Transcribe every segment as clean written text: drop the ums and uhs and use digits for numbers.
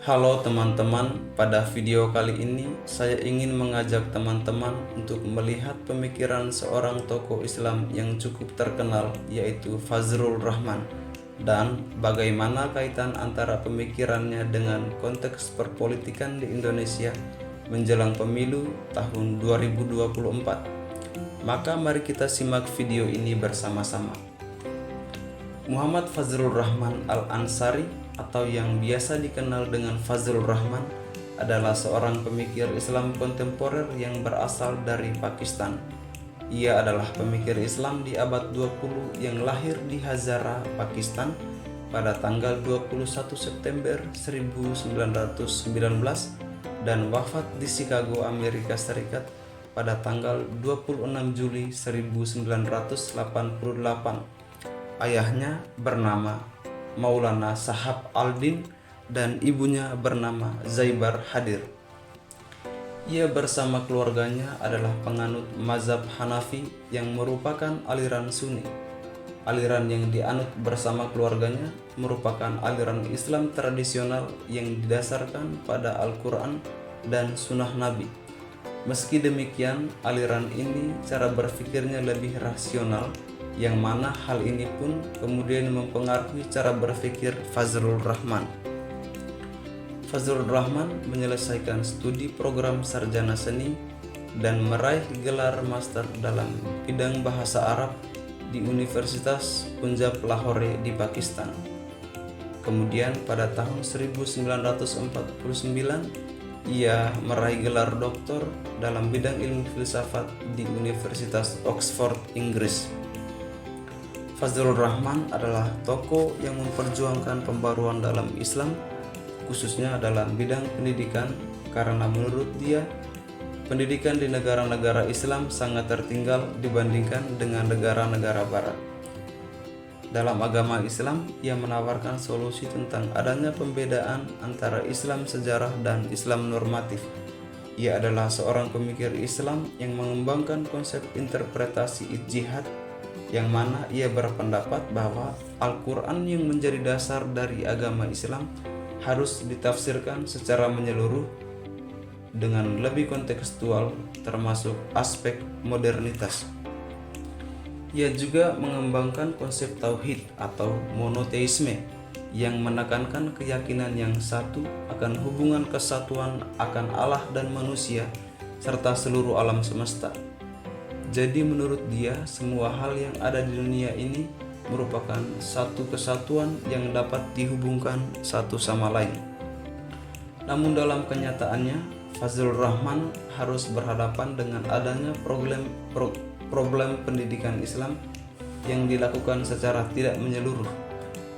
Halo teman-teman, pada video kali ini saya ingin mengajak teman-teman untuk melihat pemikiran seorang tokoh Islam yang cukup terkenal, yaitu Fazlur Rahman, dan bagaimana kaitan antara pemikirannya dengan konteks perpolitikan di Indonesia menjelang pemilu tahun 2024. Maka mari kita simak video ini bersama-sama. Muhammad Fazlur Rahman Al-Ansari atau yang biasa dikenal dengan Fazlur Rahman adalah seorang pemikir Islam kontemporer yang berasal dari Pakistan. Ia adalah pemikir Islam di abad 20 yang lahir di Hazara, Pakistan pada tanggal 21 September 1919 dan wafat di Chicago, Amerika Serikat pada tanggal 26 Juli 1988. Ayahnya bernama Maulana Sahab Al-Din dan ibunya bernama Zaibar Hadir. Ia bersama keluarganya adalah penganut mazhab Hanafi yang merupakan aliran Sunni. Aliran yang dianut bersama keluarganya merupakan aliran Islam tradisional yang didasarkan pada Al-Quran dan Sunnah Nabi. Meski demikian, aliran ini cara berpikirnya lebih rasional, yang mana hal ini pun kemudian mempengaruhi cara berpikir Fazlur Rahman. Fazlur Rahman menyelesaikan studi program sarjana seni dan meraih gelar master dalam bidang bahasa Arab di Universitas Punjab Lahore di Pakistan. Kemudian pada tahun 1949 ia meraih gelar doktor dalam bidang ilmu filsafat di Universitas Oxford, Inggris. Fazlur Rahman adalah tokoh yang memperjuangkan pembaruan dalam Islam, khususnya dalam bidang pendidikan, karena menurut dia, pendidikan di negara-negara Islam sangat tertinggal dibandingkan dengan negara-negara Barat. Dalam agama Islam, ia menawarkan solusi tentang adanya pembedaan antara Islam sejarah dan Islam normatif. Ia adalah seorang pemikir Islam yang mengembangkan konsep interpretasi ijtihad, yang mana ia berpendapat bahwa Al-Quran yang menjadi dasar dari agama Islam harus ditafsirkan secara menyeluruh dengan lebih kontekstual, termasuk aspek modernitas. Ia juga mengembangkan konsep tauhid atau monoteisme yang menekankan keyakinan yang satu akan hubungan kesatuan akan Allah dan manusia serta seluruh alam semesta. Jadi menurut dia, semua hal yang ada di dunia ini merupakan satu kesatuan yang dapat dihubungkan satu sama lain. Namun dalam kenyataannya, Fazlur Rahman harus berhadapan dengan adanya problem pendidikan Islam yang dilakukan secara tidak menyeluruh.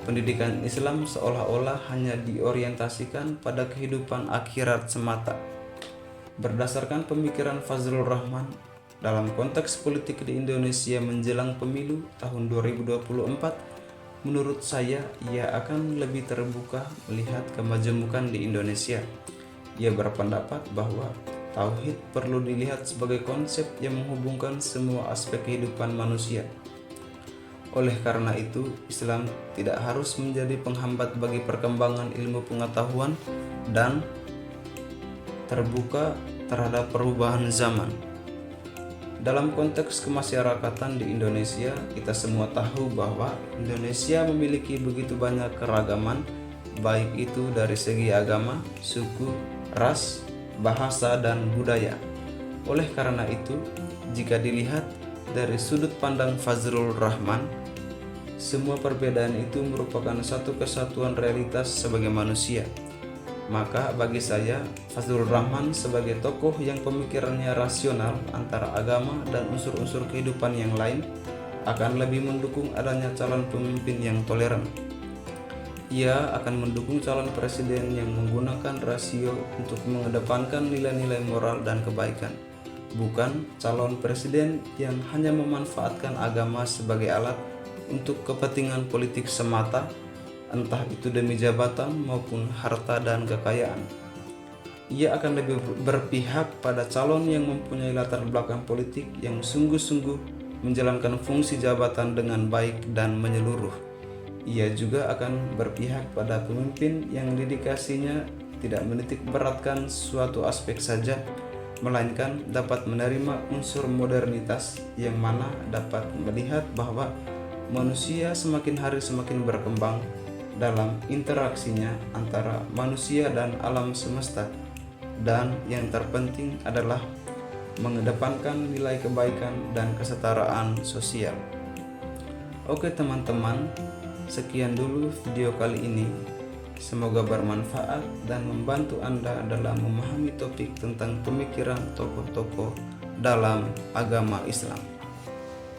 Pendidikan Islam seolah-olah hanya diorientasikan pada kehidupan akhirat semata. Berdasarkan pemikiran Fazlur Rahman, dalam konteks politik di Indonesia menjelang pemilu tahun 2024, menurut saya ia akan lebih terbuka melihat kemajemukan di Indonesia. Ia berpendapat bahwa tauhid perlu dilihat sebagai konsep yang menghubungkan semua aspek kehidupan manusia. Oleh karena itu, Islam tidak harus menjadi penghambat bagi perkembangan ilmu pengetahuan dan terbuka terhadap perubahan zaman. Dalam konteks kemasyarakatan di Indonesia, kita semua tahu bahwa Indonesia memiliki begitu banyak keragaman, baik itu dari segi agama, suku, ras, bahasa, dan budaya. Oleh karena itu, jika dilihat dari sudut pandang Fazlur Rahman, semua perbedaan itu merupakan satu kesatuan realitas sebagai manusia. Maka bagi saya, Fazlur Rahman sebagai tokoh yang pemikirannya rasional antara agama dan unsur-unsur kehidupan yang lain akan lebih mendukung adanya calon pemimpin yang toleran. Ia akan mendukung calon presiden yang menggunakan rasio untuk mengedepankan nilai-nilai moral dan kebaikan, bukan calon presiden yang hanya memanfaatkan agama sebagai alat untuk kepentingan politik semata, entah itu demi jabatan maupun harta dan kekayaan. Ia akan lebih berpihak pada calon yang mempunyai latar belakang politik yang sungguh-sungguh menjalankan fungsi jabatan dengan baik dan menyeluruh. Ia juga akan berpihak pada pemimpin yang dedikasinya tidak menitik beratkan suatu aspek saja, melainkan dapat menerima unsur modernitas yang mana dapat melihat bahwa manusia semakin hari semakin berkembang dalam interaksinya antara manusia dan alam semesta, dan yang terpenting adalah mengedepankan nilai kebaikan dan kesetaraan sosial. Oke teman-teman, sekian dulu video kali ini. Semoga bermanfaat dan membantu Anda dalam memahami topik tentang pemikiran tokoh-tokoh dalam agama Islam.